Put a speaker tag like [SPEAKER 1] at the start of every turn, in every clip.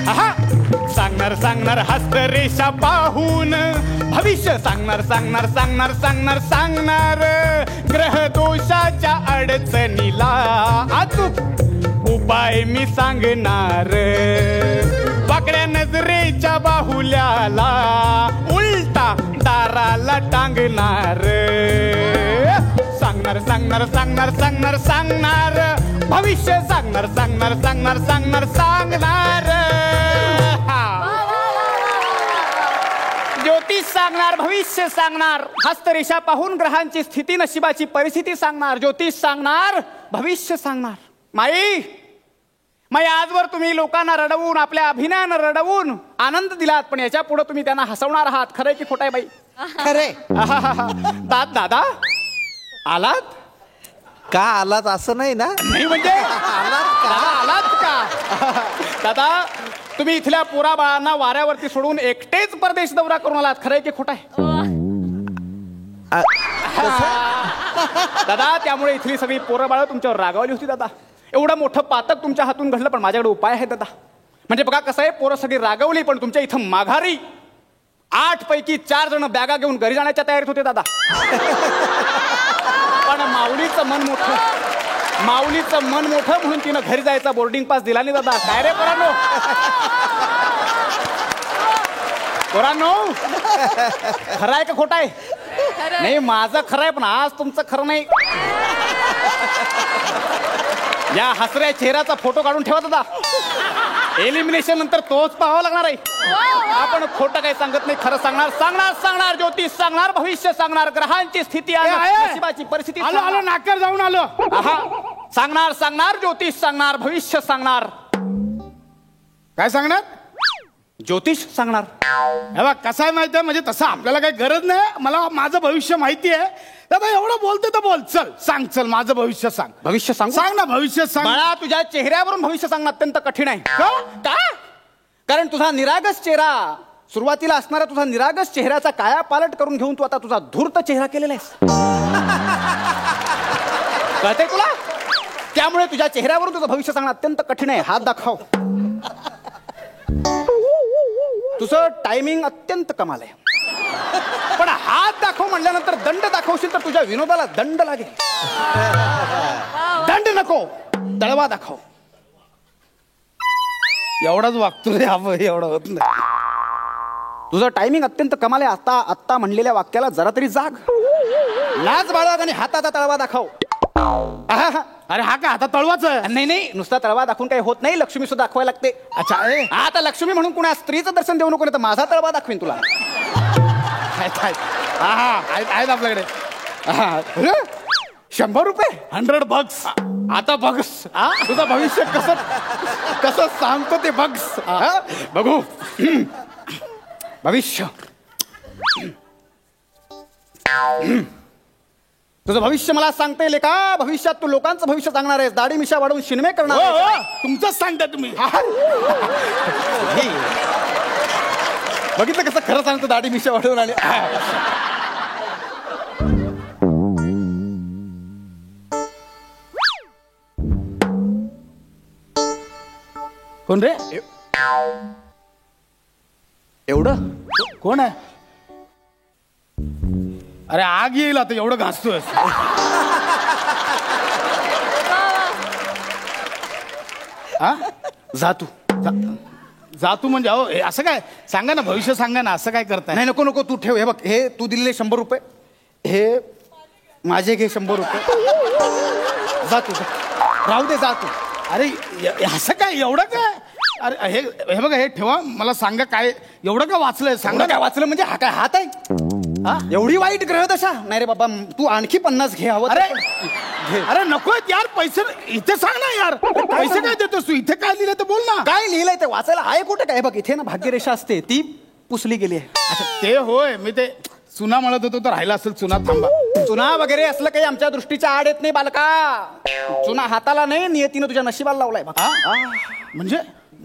[SPEAKER 1] आहा सांगणार सांगणार हस्तरेषा पाहून भविष्य सांगणार सांगणार सांगणार सांगणार सांगणार ग्रह दोषाच्या अडचणीला अचूक उपाय मी सांगणार वाकड्या नजरेच्या बाहुल्याला उलटा दाराला टांगणार सांगणार सांगणार सांगणार सांगणार सांगणार भविष्य सांगणार सांगणार सांगणार सांगणार सांगणार ज्योतिष सांगणार भविष्य सांगणार हस्तरेषा पाहून ग्रहांची स्थिती नशिबाची परिस्थिती सांगणार ज्योतिष सांगणार भविष्य सांगणार माई आजवर तुम्ही लोकांना रडवून आपल्या अभिनयानं रडवून आनंद दिलात पण याच्या पुढे तुम्ही त्यांना हसवणार आहात खरंय की खोटाय बाई
[SPEAKER 2] खरे
[SPEAKER 1] दादा आलात
[SPEAKER 2] का आलात असं नाही ना
[SPEAKER 1] नाही म्हणजे आलात का दादा तुम्ही इथल्या पोरा बाळांना वाऱ्यावरती सोडून एकटेच परदेश दौरा करून आलात खरंय की खोटाय दादा त्यामुळे इथली सगळी पोरं बाळ तुमच्यावर रागावली होती दादा एवढं मोठं पातक तुमच्या हातून घडलं पण माझ्याकडे उपाय आहे दादा म्हणजे बघा कसं आहे पोरं सगळी रागावली पण तुमच्या इथं माघारी 8 पैकी 4 जण बॅगा घेऊन घरी जाण्याच्या तयारीत होते दादा पण माऊलीचं मन मोठं म्हणून तिनं घरी जायचा बोर्डिंग पास दिला नाही दादा काय रे पोरांनो खरं आहे का खोटं आहे नाही माझं खरं आहे पण आज तुमचं खरं नाही या हसऱ्या चेहऱ्याचा फोटो काढून ठेवा दादा एलिमिनेशन नंतर तोच पाहावा लागणार आहे आपण खोटं काही सांगत नाही खरं सांगणार सांगणार सांगणार ज्योतिष सांगणार भविष्य सांगणार ग्रहांची स्थिती नशिबाची परिस्थिती
[SPEAKER 3] आलो नाकर जाऊन आलो
[SPEAKER 1] सांगणार सांगणार ज्योतिष सांगणार भविष्य सांगणार
[SPEAKER 3] काय सांगणार
[SPEAKER 1] ज्योतिष सांगणार
[SPEAKER 3] हे बघ कसं आहे माहिती आहे म्हणजे तसं आपल्याला काही गरज नाही मला माझं भविष्य माहिती आहे दादा एवढं बोलते तर बोल चल माझं भविष्य सांग
[SPEAKER 1] भविष्य सांग
[SPEAKER 3] ना भविष्य सांग
[SPEAKER 1] बाळा तुझ्या चेहऱ्यावरून भविष्य सांगणं अत्यंत कठीण आहे का कारण तुझा निरागस चेहरा सुरुवातीला असणारा तुझा निरागस चेहऱ्याचा काया पालट करून घेऊन तू आता तुझा धूर्त चेहरा केलेला आहेस कळतंय तुला त्यामुळे तुझ्या चेहऱ्यावरून तुझं भविष्य सांगणं अत्यंत कठीण आहे हात दाखव तुझं टायमिंग अत्यंत कमाल आहे पण हात दाखव म्हणल्यानंतर दंड दाखवशील तर तुझ्या विनोदाला दंड लागेल दंड नको तळवा दाखव
[SPEAKER 3] एवढाच वागतो रे एवढं होत नाही
[SPEAKER 1] तुझं टायमिंग अत्यंत कमाल आहे आत्ता म्हणलेल्या वाक्याला जरा तरी जाग लाज बाळग आणि हाताचा तळवा दाखव
[SPEAKER 3] अरे हा का आता तळवाच
[SPEAKER 1] नाही नुसता तळवा दाखवून काही होत नाही लक्ष्मी सुद्धा दाखवायला लागते
[SPEAKER 3] अच्छा
[SPEAKER 1] आता लक्ष्मी म्हणून कुणा स्त्रीचं दर्शन देऊ नको तर माझा तळवा दाखवीन तुला
[SPEAKER 3] आहेत आपल्याकडे
[SPEAKER 1] 100 रुपये
[SPEAKER 3] 100 bucks
[SPEAKER 1] आता बघस तुझं भविष्य कसं सांगतो ते बघस बघू भविष्य तुझं भविष्य मला सांगता येईल का भविष्यात तू लोकांचं भविष्य सांगणार आहेस दाढी मिशा वाढवून शिनमे करणार
[SPEAKER 3] तुमचंच सांगता तुम्ही
[SPEAKER 1] बघितलं कसं खरं सांगतो दाढी मिशा वाढवून आणि
[SPEAKER 3] कोण रे
[SPEAKER 1] एवढं
[SPEAKER 3] कोण आहे अरे आग येईल आता एवढं घासतोय
[SPEAKER 1] जा तू
[SPEAKER 3] जातू म्हणजे अहो असं काय सांगा ना भविष्य सांगा ना असं काय करताय
[SPEAKER 1] नाही नको तू ठेव हे बघ हे तू दिलेले 100 रुपये हे माझे घे 100 रुपये जा तू राहू दे जा तू
[SPEAKER 3] अरे असं काय एवढं काय अरे हे बघा हे ठेवा मला सांगा काय एवढं का वाचलंय सांगा
[SPEAKER 1] काय वाचलं म्हणजे हा काय हात आहे एवढी वाईट ग्रहदशा नाही रे बाबा तू आणखी 50 घे हवं
[SPEAKER 3] अरे नकोय यार पैसे इथे सांग ना यार पैसे काय देतोस तू इथे काय लिहिलंय तर बोल ना
[SPEAKER 1] काय लिहिलंय ते वाचायला आहे कुठे काय बघ इथे ना भाग्यरेषा असते ती पुसली गेली आहे
[SPEAKER 3] अच्छा ते होय मी ते चुना म्हणत होतो तर राहिला असेल चुना थांबा
[SPEAKER 1] चुना वगैरे असलं काही आमच्या दृष्टीच्या आड येत नाही बालका चुना हाताला नाही नियतीनं तुझ्या नशिबाला लावलाय
[SPEAKER 3] म्हणजे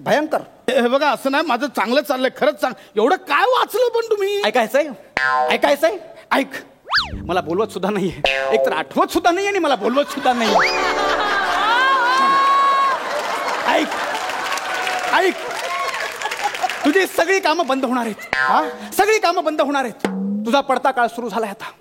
[SPEAKER 1] भयंकर
[SPEAKER 3] हे बघा असं नाही माझं चांगलं चाललंय खरंच सांग एवढं काय वाचलं पण तुम्ही
[SPEAKER 1] ऐकायचंय ऐक मला बोलवत सुद्धा नाहीये एक तर आठवत सुद्धा नाहीये आणि मला बोलवत सुद्धा नाहीये ऐक
[SPEAKER 3] ऐक,
[SPEAKER 1] तुझी सगळी कामं बंद होणार आहेत. हा? सगळी कामं बंद होणार आहेत. तुझा पडता काळ सुरू झालाय आता.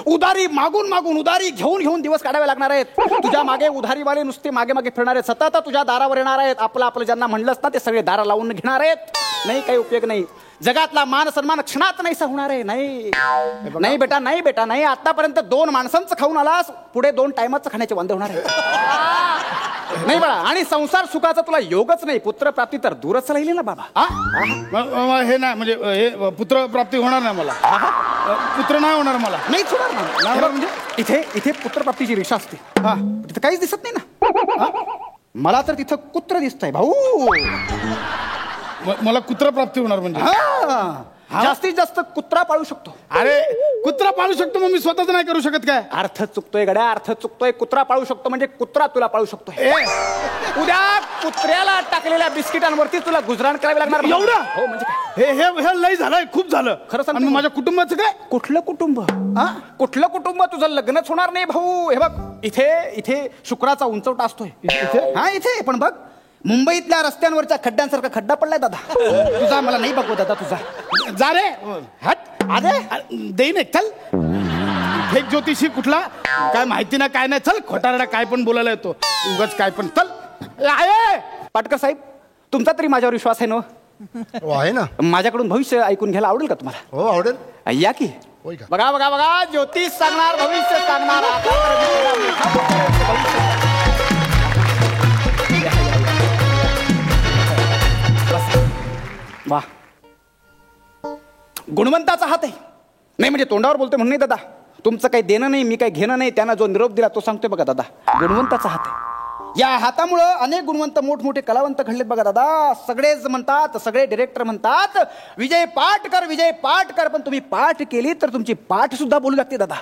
[SPEAKER 1] उधारी मागून मागून, उधारी घेऊन घेऊन दिवस काढावे लागणार आहेत. तुझ्या मागे उधारीवाले नुसते मागे मागे फिरणार आहेत. सतत तुझ्या दारावर येणार आहेत. आपलं आपलं ज्यांना म्हणलंस ना ते सगळे दारा लावून घेणार आहेत. नाही, काही उपयोग नाही. जगातला मान सन्मान क्षणात नाहीसा होणार आहे. नाही नाही बेटा, नाही बेटा, नाही. आतापर्यंत 2 माणसांचं खाऊन आलास, पुढे 2 टायमाचं खाण्याचे वांदे होणार आहे. नाही बाळा. आणि संसार सुखाचा तुला योगच नाही. पुत्रप्राप्ती तर दूरच राहिली ना बाबा.
[SPEAKER 3] हे नाही म्हणजे हे पुत्र प्राप्ती होणार नाही मला. पुत्र नाही होणार मला.
[SPEAKER 1] नाही होणार ना. म्हणजे इथे इथे पुत्रप्राप्तीची रेषा असते. तिथे काहीच दिसत नाही ना. मला तर तिथं कुत्र दिसतंय भाऊ.
[SPEAKER 3] मला कुत्रा प्राप्ती होणार म्हणजे
[SPEAKER 1] जास्तीत जास्त कुत्रा पाळू शकतो.
[SPEAKER 3] अरे कुत्रा पाळू शकतो, मग मी स्वतःच नाही करू शकत काय?
[SPEAKER 1] अर्थ चुकतोय गड्या, अर्थ चुकतोय. कुत्रा पाळू शकतो म्हणजे कुत्रा तुला पाळू शकतोय. उद्या कुत्र्याला टाकलेल्या बिस्किटांवरती तुला गुजराण करावी लागणार.
[SPEAKER 3] एवढं?
[SPEAKER 1] हो म्हणजे काय?
[SPEAKER 3] हे लय झालंय, खूप झालं.
[SPEAKER 1] खरं सांग.
[SPEAKER 3] आणि माझ्या कुटुंबाचं काय?
[SPEAKER 1] कुठलं कुटुंब? कुठलं कुटुंब? तुझं लग्नच होणार नाही भाऊ. हे बघ, इथे इथे शुक्राचा उंचवटा असतोय. हा इथे पण बघ, मुंबईतल्या रस्त्यांवरच्या खड्ड्यांसारखा खड्डा पडलाय दादा. तुझा मला नाही बघू दादा. तुझा
[SPEAKER 3] जा रे,
[SPEAKER 1] हट. अरे
[SPEAKER 3] देईन एक. चल, फेक ज्योतिषी कुठला, काय माहिती ना काय नाही. चल, खोटारडा काय पण बोलायला येतो उगाच, काय पण. चल आहे.
[SPEAKER 1] पाटकर साहेब, तुमचा तरी माझ्यावर विश्वास आहे ना?
[SPEAKER 2] आहे ना.
[SPEAKER 1] माझ्याकडून भविष्य ऐकून घ्यायला आवडेल का तुम्हाला?
[SPEAKER 2] हो आवडेल.
[SPEAKER 1] या की.
[SPEAKER 2] होय का?
[SPEAKER 1] बघा बघा बघा, ज्योतिष सांगणार, भविष्य सांगणार. वा, गुणवंताचा हात आहे. नाही म्हणजे तोंडावर बोलतोय म्हणून नाही दादा. तुमचं काही देणं नाही, मी काही घेणं नाही. त्यांना जो निरोप दिला तो सांगतोय बघा दादा. गुणवंताचा हात आहे. या हातामुळं अनेक गुणवंत मोठमोठे कलावंत घडलेत बघा दादा. सगळेच म्हणतात, सगळे डिरेक्टर म्हणतात, विजय पाटकर, विजय पाटकर. पण तुम्ही पाठ केली तर तुमची पाठ सुद्धा बोलू लागते दादा.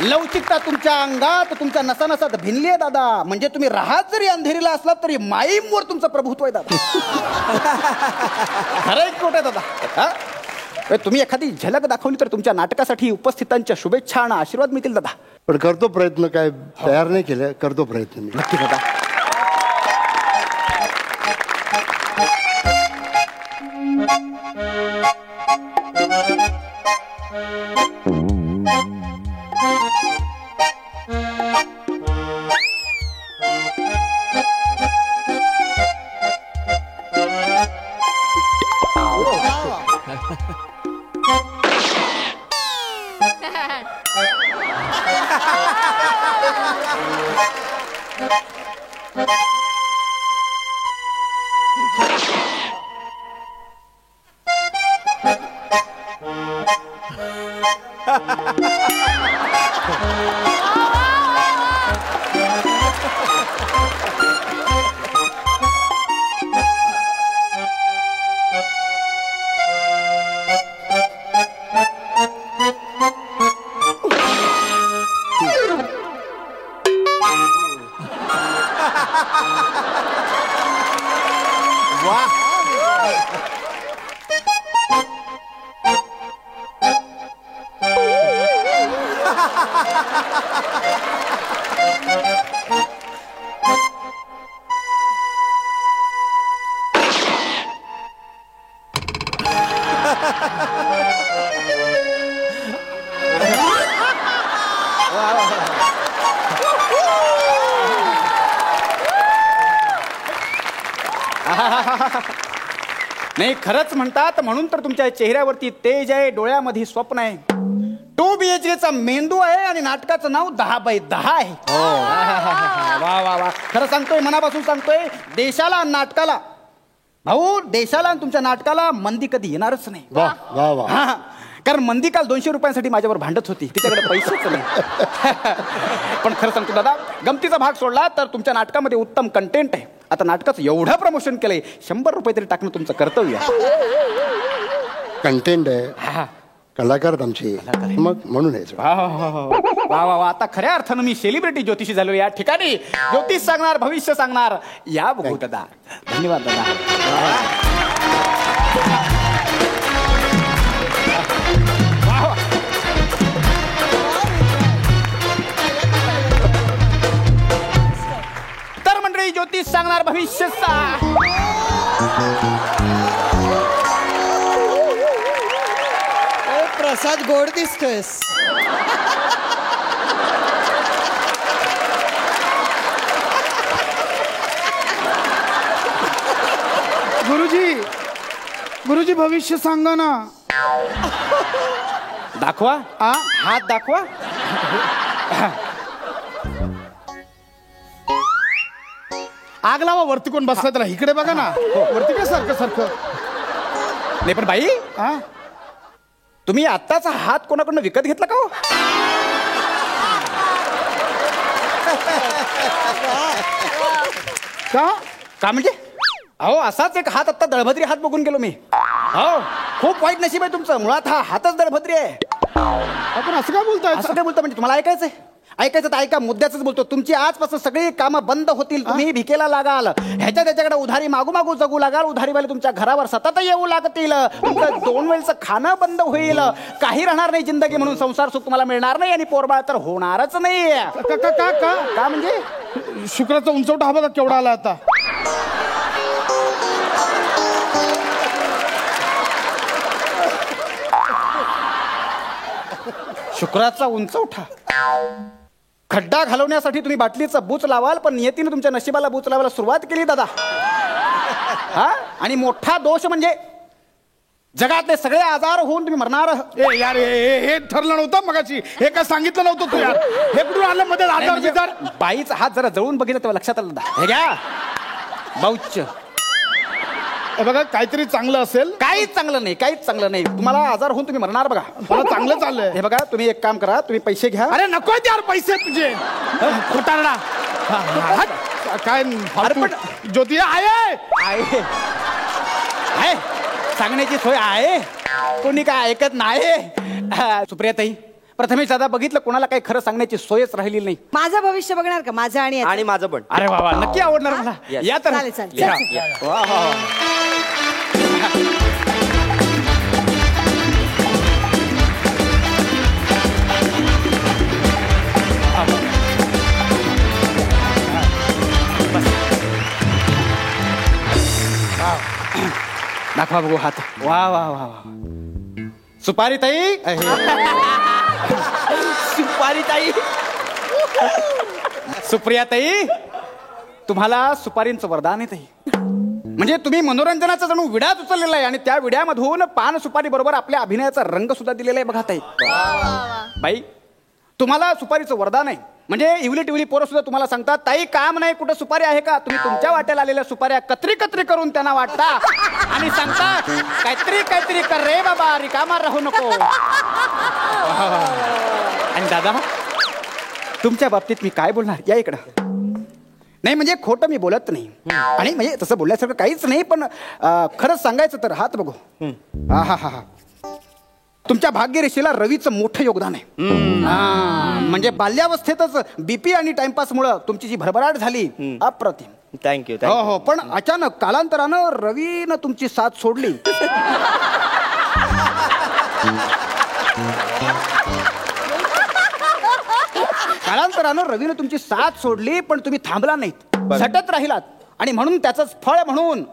[SPEAKER 1] लवचिकता तुमच्या अंगात, तुमच्या नसानसात भिनली आहे दादा. म्हणजे तुम्ही राहत जरी अंधेरीला असलात तरी माईमवर तुमचं प्रभुत्व आहे दादा. खरं एक खोटं आहे दादा. तुम्ही एखादी झलक दाखवली तर तुमच्या नाटकासाठी उपस्थितांच्या शुभेच्छा आणि आशीर्वाद मिळतील दादा.
[SPEAKER 4] पण करतो प्रयत्न, काय तयार नाही केलं, करतो प्रयत्न मी.
[SPEAKER 1] नक्की दादा. नाही, खरंच म्हणतात म्हणून तर तुमच्या चेहऱ्यावरती तेज आहे, डोळ्यामध्ये स्वप्न आहे. 2 BHK चा मेंदू आहे आणि नाटकाचं नाव 10/10 आहे. वा वा वा. खरं सांगतोय, मनापासून सांगतोय. देशाला, नाटकाला भाऊ, देशाला आणि तुमच्या नाटकाला मंदी कधी येणारच नाही.
[SPEAKER 4] वा वा वा.
[SPEAKER 1] हा, कारण मंदी काल 200 रुपयांसाठी माझ्यावर भांडत होती. तिच्याकडे पैसेच नाही. पण खरं सांगतो दादा, गमतीचा भाग सोडला तर तुमच्या नाटकामध्ये उत्तम कंटेंट आहे. आता नाटकाचं एवढं प्रमोशन केलंय, 100 रुपये तरी टाकणं तुमचं कर्तव्य आहे.
[SPEAKER 4] कंटेंट आहे, कलाकार आमची, मग म्हणून आहे.
[SPEAKER 1] वा वा वा. आता खऱ्या अर्थानं मी सेलिब्रिटी ज्योतिषी झालो या ठिकाणी. ज्योतिष सांगणार, भविष्य सांगणार. या बघू दादा. धन्यवाद दादा. आणि ज्योतिष सांगणार भविष्य
[SPEAKER 2] प्रसाद गोड दिसतोयस.
[SPEAKER 3] गुरुजी भविष्य सांगा ना.
[SPEAKER 1] दाखवा. हात दाखवा.
[SPEAKER 3] आग लावा. वरती कोण बसला त्याला. इकडे बघा ना. वरती काय सारखं सारखं.
[SPEAKER 1] नाही पण बाई, तुम्ही आत्ताचा हात कोणाकडून विकत घेतला का हो? का म्हणजे? अहो असाच एक हात आत्ता दळभद्री हात बघून गेलो मी. हो खूप वाईट नशीब आहे तुमचं. मुळात हा हातच दळभद्री आहे.
[SPEAKER 3] आपण असं काय बोलताय?
[SPEAKER 1] असं काय बोलता म्हणजे? तुम्हाला ऐकायचंय? ऐकायचं तर ऐका. मुद्द्याच बोलतो. तुमची आजपासून सगळी कामं बंद होतील. तुम्ही भिकेला लागाल. त्याच्याकडे उधारी मागू मागू जगू लागाल. उधारीवाले तुमच्या घरावर सतत येऊ लागतील. तुमचं 2 वेळचं खाणं बंद होईल. काही राहणार नाही जिंदगी म्हणून. संसार सुख तुम्हाला मिळणार नाही आणि पोरबाळ तर होणारच नाही. का म्हणजे?
[SPEAKER 3] शुक्राचा उंचवटा हा बघा केवढा आला आता.
[SPEAKER 1] शुक्राचा उंचवठा. खड्डा घालवण्यासाठी तुम्ही बाटलीचा बूच लावाल, पण नियतीने तुमच्या नशिबाला बूच लावायला सुरुवात केली दादा. आणि मोठा दोष म्हणजे जगातले सगळे आजार होऊन तुम्ही मरणार.
[SPEAKER 3] यार हे ठरलं नव्हतं मगाशी. हे काय सांगितलं नव्हतं तू यार. हे कुठून आलं मध्ये आजार बिजार?
[SPEAKER 1] बाईचा हात जरा जळून बघितलं तेव्हा लक्षात आलं दादा. हे घ्या बाऊच.
[SPEAKER 3] बघा काहीतरी चांगलं असेल.
[SPEAKER 1] काहीच चांगलं नाही. काहीच चांगलं नाही. तुम्हाला आजार होऊन तुम्ही मरणार बघा.
[SPEAKER 3] मला चांगलं चाललंय.
[SPEAKER 1] हे बघा तुम्ही एक काम करा. तुम्ही पैसे घ्या.
[SPEAKER 3] अरे नको यार पैसे तुझे. खोटारडा. काय ज्योती आहे
[SPEAKER 1] आहे आहे सांगण्याची सोय आहे. कोणी काय ऐकत नाही. सुप्रियाताई, प्रथमेश दादा बघितलं कोणाला काही खरं सांगण्याची सोयच राहिली नाही.
[SPEAKER 5] माझं भविष्य बघणार का? माझं आणि
[SPEAKER 6] माझं पण.
[SPEAKER 1] अरे वा नक्की आवडणार मला. या तर.
[SPEAKER 5] चालेल, चालेल.
[SPEAKER 1] या.
[SPEAKER 5] चल,
[SPEAKER 1] वा वा वा. दाखवा बघू हात. वा वा वा वा. सुपारी ताई. सुपारी ताई. सुप्रिया ताई, तुम्हाला सुपारींचं वरदान आहे ताई. म्हणजे तुम्ही मनोरंजनाचा जणू विडाच उचललेला आहे आणि त्या विड्यामधून पान सुपारी बरोबर आपल्या अभिनयाचा रंग सुद्धा दिलेला आहे बघा ताई. बाई, तुम्हाला सुपारीचं वरदान आहे. म्हणजे इवली टिवली पोरं सुद्धा तुम्हाला सांगतात, ताई काम नाही कुठं सुपारी आहे का? तुम्ही तुमच्या वाट्याला आलेल्या सुपाऱ्या कत्री कत्री करून त्यांना वाटता आणि सांगता काहीतरी काहीतरी कर रे बाबा, रिकामा राहू नको. आणि दादा, तुमच्या बाबतीत मी काय बोलणार? या इकडं. नाही म्हणजे खोटं मी बोलत नाही आणि म्हणजे तसं बोलल्यासारखं काहीच नाही, पण खरंच सांगायचं तर हात बघू. हा हा हा. तुमच्या भाग्यरेषेला रवीचं मोठं योगदान आहे. म्हणजे बाल्यावस्थेतच बीपी आणि टाइमपासमुळे तुमची जी भरभराट झाली अप्रतिम.
[SPEAKER 6] थँक्यू.
[SPEAKER 1] हो हो, पण अचानक कालांतरानं रवीनं तुमची साथ सोडली. कालांतरानं रवीनं तुमची साथ सोडली, पण तुम्ही थांबला नाहीत, झटत राहिलात. आणि म्हणून त्याचंच फळ म्हणून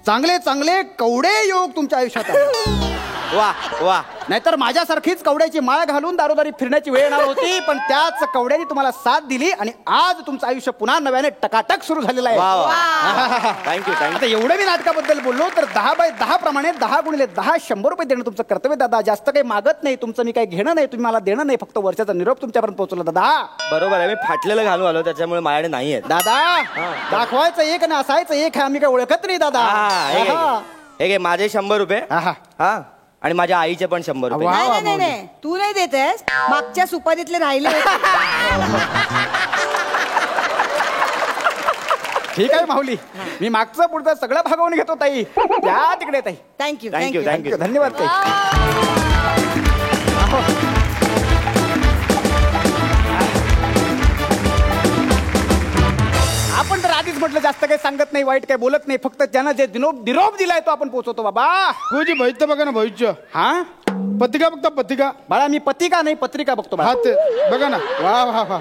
[SPEAKER 1] चांगले चांगले कवडे योग तुमच्या आयुष्यात आले.
[SPEAKER 6] वा वा.
[SPEAKER 1] नाहीतर माझ्यासारखीच कवड्याची माळ घालून दारोदारी फिरण्याची वेळ येणार होती, पण त्याच कवड्याने तुम्हाला साथ दिली आणि आज तुमचं आयुष्य पुन्हा नव्याने टकाटक सुरू झालेलं आहे.
[SPEAKER 6] Thank you thank you.
[SPEAKER 1] आता एवढं मी नाटकाबद्दल बोललो तर 10/10 प्रमाणे 10 × 10 100 रुपये देणं तुमचं कर्तव्य दादा. जास्त काही मागत नाही. तुमचं मी काही घेणं नाही, तुम्ही मला देणं नाही. फक्त वर्षाचा निरोप तुमच्यापर्यंत पोहोचवला दादा.
[SPEAKER 6] बरोबर आहे. मी फाटलेलं घालू आलो त्याच्यामुळे माझ्याकडे नाही आहेत
[SPEAKER 1] दादा. दाखवायचं एक आणि असायचं एक, आम्ही काय ओळखत नाही दादा.
[SPEAKER 6] हे घे माझे 100 रुपये. हा, आणि माझ्या आईचे पण 100 रुपये.
[SPEAKER 5] नाही नाही, तू नाही देतेस. मागच्या सुपारीतले राहिले.
[SPEAKER 1] ठीक आहे माऊली, मी मागचं पुढचं सगळं भागवून घेतो ताई. त्या तिकडे ताई.
[SPEAKER 5] Thank you
[SPEAKER 6] thank you thank you.
[SPEAKER 1] धन्यवाद ताई. आपण तर आधीच म्हटलं जास्त काही सांगत नाही, वाईट काही बोलत नाही. फक्त त्यानं जे निरोप दिलाय तो आपण पोहोचवतो बाबा.
[SPEAKER 3] गुरुजी भविष्य बघा ना. भविष्य
[SPEAKER 1] हा
[SPEAKER 3] पत्रिका बघता. पत्रिका
[SPEAKER 1] बाळा, मी पत्रिका नाही पत्रिका बघतो.
[SPEAKER 3] हा ते बघा ना. वा वा वा.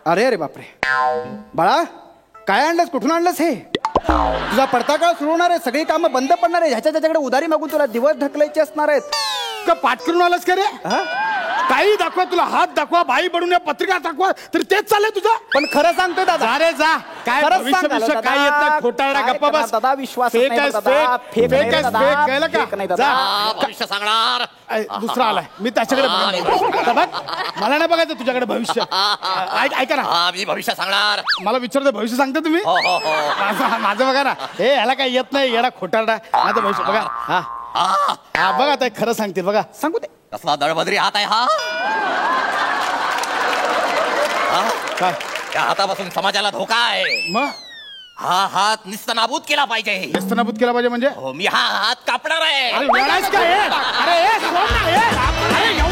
[SPEAKER 3] अरे अरे बापरे बाळा काय आणलंस कुठून आणलंस हे तुझा पडता काळ सुरू होणार आहे सगळी कामं बंद पडणार आहे ह्याच्या त्याच्याकडे उधारी मागून तुला दिवस ढकलायचे असणार आहेत का पाठ करून आलास का रे काही दाखवा तुला हात दाखवा बाई बनून पत्रिका दाखवा तर तेच चाललंय तुझं
[SPEAKER 1] पण खरं सांगतोय दादा
[SPEAKER 3] जा रे जा काय
[SPEAKER 1] खरंच
[SPEAKER 3] भविष्य
[SPEAKER 1] सांगायला
[SPEAKER 3] बिष्य काय येत नाही खोटारडा
[SPEAKER 1] काय
[SPEAKER 3] गप्पा
[SPEAKER 1] करणार
[SPEAKER 3] बस
[SPEAKER 1] दादा, विश्वासच
[SPEAKER 3] Fake
[SPEAKER 1] नाही
[SPEAKER 3] आहेस,
[SPEAKER 1] दादा,
[SPEAKER 3] fake.
[SPEAKER 1] fake नाही
[SPEAKER 3] Fake आहेस,
[SPEAKER 1] दादा,
[SPEAKER 3] fake. कळलं का?
[SPEAKER 1] fake नाही दादा.
[SPEAKER 3] जा.
[SPEAKER 7] भविष्य सांगणार
[SPEAKER 3] दुसरा आलाय मी त्याच्याकडे बघेन. आता बघ मला नाही बघायचं तुझ्याकडे भविष्य ऐका ना
[SPEAKER 7] हा मी भविष्य सांगणार
[SPEAKER 3] मला विचारतो भविष्य सांगता तुम्ही
[SPEAKER 7] हो हो हो
[SPEAKER 3] माझं बघा ना हे ह्याला काही येत नाही येडा खोटारडा माझं भविष्य बघा हा हा बघा आता खरं सांगते बघा सांगू दे
[SPEAKER 7] कसला दळबद्री हात आहे हा
[SPEAKER 3] काय
[SPEAKER 7] या हातापासून समाजाला धोका आहे
[SPEAKER 3] मग
[SPEAKER 7] हा हात निस्तनाबूत केला पाहिजे
[SPEAKER 3] नेस्तनाबूत केला पाहिजे म्हणजे
[SPEAKER 7] हो मी हा हात कापणार आहे
[SPEAKER 3] अरे वेडायस का हे? अरे हे सोड ना, हे. अरे एवढं